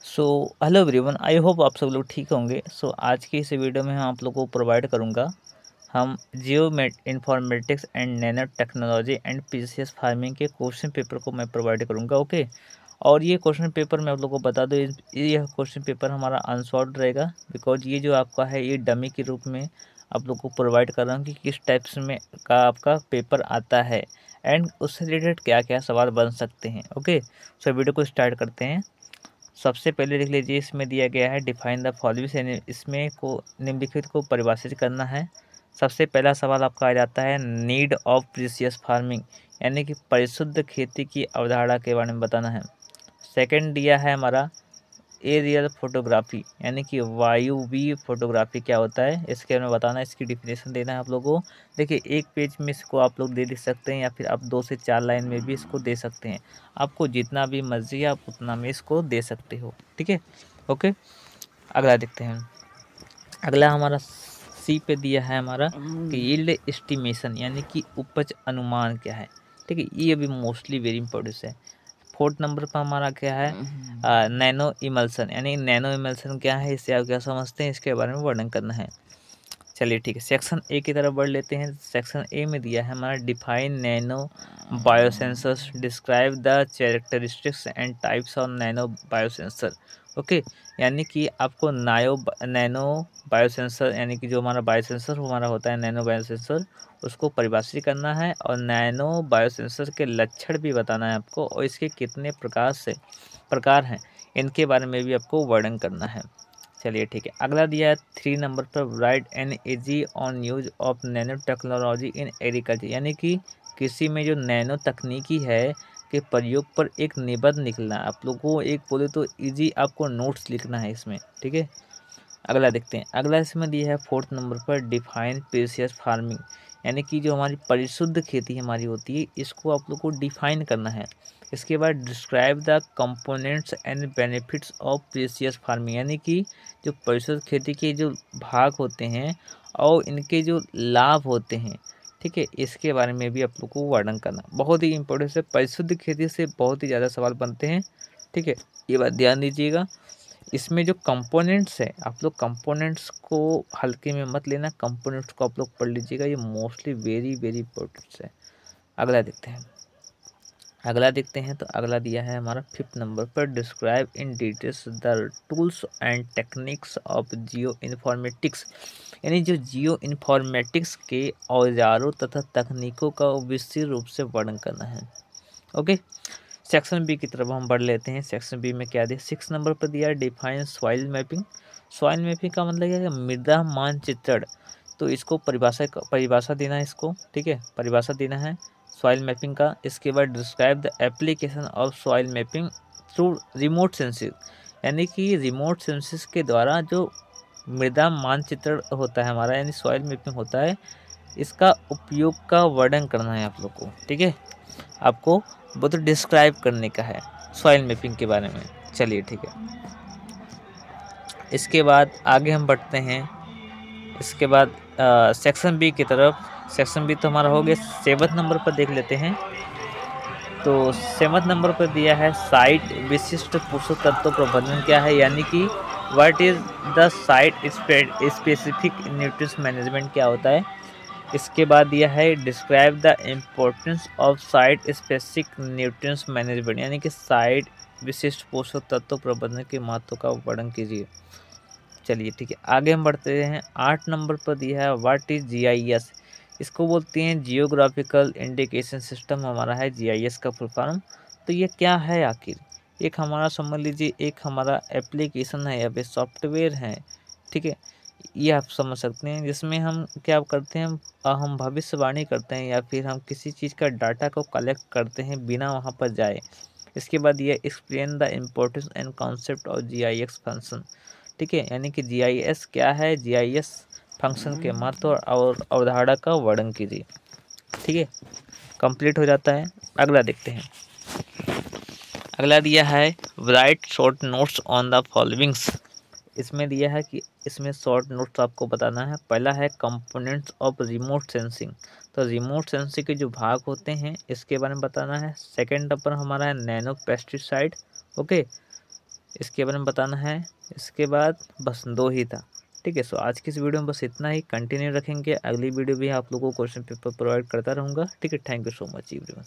So hello everyone, I hope आप सब लोग ठीक होंगे। आज की इस वीडियो में हम आप लोगों को प्रोवाइड करूंगा। हम geoinformatics and nanotechnology and PCS farming के क्वेश्चन पेपर को मैं प्रोवाइड करूंगा। ओके, और ये क्वेश्चन पेपर मैं आप लोगों को बता दूँ, ये क्वेश्चन पेपर हमारा अनसॉल्व रहेगा। बिकॉज ये जो आपका है ये डमी के रूप में आप लोग को प्रोवाइड कर रहा हूँ कि किस टाइप्स में का आपका पेपर आता है एंड उससे रिलेटेड क्या क्या सवाल बन सकते हैं। ओके, सो वीडियो को स्टार्ट करते हैं। सबसे पहले देख लीजिए, इसमें दिया गया है डिफाइन द फॉलोइंग, यानी इसमें को निम्नलिखित को परिभाषित करना है। सबसे पहला सवाल आपका आ जाता है नीड ऑफ प्रीसियस फार्मिंग, यानी कि परिशुद्ध खेती की अवधारणा के बारे में बताना है। सेकंड दिया है हमारा एरियल फोटोग्राफी, यानी कि वायुवीय फोटोग्राफी क्या होता है इसके बारे में बताना है, इसकी डिफिनेशन देना है आप लोगों को। देखिए, एक पेज में इसको आप लोग दे सकते हैं या फिर आप 2 से 4 लाइन में भी इसको दे सकते हैं। आपको जितना भी मर्जी है आप उतना में इसको दे सकते हो। ठीक है, ओके। अगला देखते हैं। अगला हमारा सी पे दिया है हमारा कि यील्ड एस्टिमेशन, यानी कि उपज अनुमान क्या है। ठीक है, ये अभी मोस्टली वेरी इंपॉर्टेंट है। फोर्थ नंबर पर हमारा क्या है नैनो इमल्सन, यानी नैनो इमल्सन क्या है, इससे आप क्या समझते हैं इसके बारे में वर्णन करना है। चलिए ठीक है, सेक्शन ए की तरफ बढ़ लेते हैं। सेक्शन ए में दिया है हमारा define nano biosensors, describe the characteristics and types of nano biosensor. Okay, यानी कि आपको नैनो बायोसेंसर, यानी कि जो हमारा बायोसेंसर हमारा होता है नैनो बायोसेंसर, उसको परिभाषित करना है और नैनो बायोसेंसर के लक्षण भी बताना है आपको, और इसके कितने प्रकार हैं इनके बारे में भी आपको वर्णन करना है। चलिए ठीक है, अगला दिया है 3 नंबर पर write an essay on use of nano technology in agriculture, यानी कि कृषि में जो नैनो तकनीकी है के प्रयोग पर एक निबंध लिखना है आप लोगों को। एक बोले तो इजी आपको नोट्स लिखना है इसमें। ठीक है, अगला देखते हैं। अगला इसमें दिया है 4th नंबर पर डिफाइन प्रीसियस फार्मिंग, यानी कि जो हमारी परिशुद्ध खेती हमारी होती है इसको आप लोग को डिफाइन करना है। इसके बाद describe the components and benefits of precious farming, यानी कि जो परिशुद्ध खेती के जो भाग होते हैं और इनके जो लाभ होते हैं, ठीक है, इसके बारे में भी आप लोग को वर्णन करना बहुत ही इंपॉर्टेंट है। परिशुद्ध खेती से बहुत ही ज़्यादा सवाल बनते हैं। ठीक है, ये बात ध्यान दीजिएगा। इसमें जो कंपोनेंट्स है, आप लोग कंपोनेंट्स को हल्के में मत लेना, कंपोनेंट्स को आप लोग पढ़ लीजिएगा, ये मोस्टली वेरी वेरी इंपॉर्टेंट है। अगला देखते हैं। तो अगला दिया है हमारा 5th नंबर पर describe in details the tools and techniques of geo informatics, यानी जो जियो इन्फॉर्मेटिक्स के औजारों तथा तकनीकों का विस्तृत रूप से वर्णन करना है। ओके, सेक्शन बी की तरफ हम बढ़ लेते हैं। सेक्शन बी में क्या दिया, 6 नंबर पर दिया define soil mapping. Soil mapping का मतलब क्या है, मृदा मानचित्रण। तो इसको परिभाषा देना है इसको। ठीक है, परिभाषा देना है सॉइल मैपिंग का। इसके बाद describe the application of soil mapping through remote sensing, यानी कि रिमोट सेंसिस के द्वारा जो मृदा मानचित्रण होता है हमारा, यानी सॉइल मैपिंग होता है, इसका उपयोग का वर्णन करना है आप लोग को। ठीक है, आपको वो तो डिस्क्राइब करने का है सॉइल मैपिंग के बारे में। चलिए ठीक है, इसके बाद आगे हम बढ़ते हैं। इसके बाद सेक्शन बी की तरफ। सेक्शन बी तो हमारा हो गया। 7th नंबर पर देख लेते हैं। तो 7th नंबर पर दिया है साइट विशिष्ट पोषक तत्व प्रबंधन क्या है, यानी कि what is the site specific nutrients management क्या होता है। इसके बाद दिया है describe the importance of site specific nutrients management, यानी कि साइट विशिष्ट पोषक तत्व प्रबंधन के महत्व का वर्णन कीजिए। चलिए ठीक है, आगे हम बढ़ते हैं। 8 नंबर पर दिया है व्हाट इज जीआईएस। इसको बोलते हैं जियोग्राफिकल इंडिकेशन सिस्टम, हमारा है जीआईएस का फुल फॉर्म। तो ये क्या है आखिर, एक हमारा समझ लीजिए एक हमारा एप्लीकेशन है या फिर सॉफ्टवेयर है। ठीक है, ये आप समझ सकते हैं, जिसमें हम क्या करते हैं, हम भविष्यवाणी करते हैं या फिर हम किसी चीज़ का डाटा को कलेक्ट करते हैं बिना वहाँ पर जाए। इसके बाद ये explain the importance and concept of GIS function. ठीक है, यानी कि जीआईएस क्या है, जीआईएस फंक्शन के महत्व और अवधारणा का वर्णन कीजिए। ठीक है, कंप्लीट हो जाता है। अगला देखते हैं। अगला दिया है right short notes on the followings. इसमें दिया है कि इसमें शॉर्ट नोट्स आपको बताना है। पहला है कंपोनेंट्स ऑफ रिमोट सेंसिंग, तो रिमोट सेंसिंग के जो भाग होते हैं इसके बारे में बताना है। सेकंड नंबर हमारा है नैनो पेस्टिसाइड। ओके, इसके बारे में बताना है। इसके बाद बस 2 ही था। ठीक है, सो आज की इस वीडियो में बस इतना ही। कंटिन्यू रखेंगे, अगली वीडियो भी आप लोगों को क्वेश्चन पेपर प्रोवाइड करता रहूँगा। ठीक है, thank you so much everyone.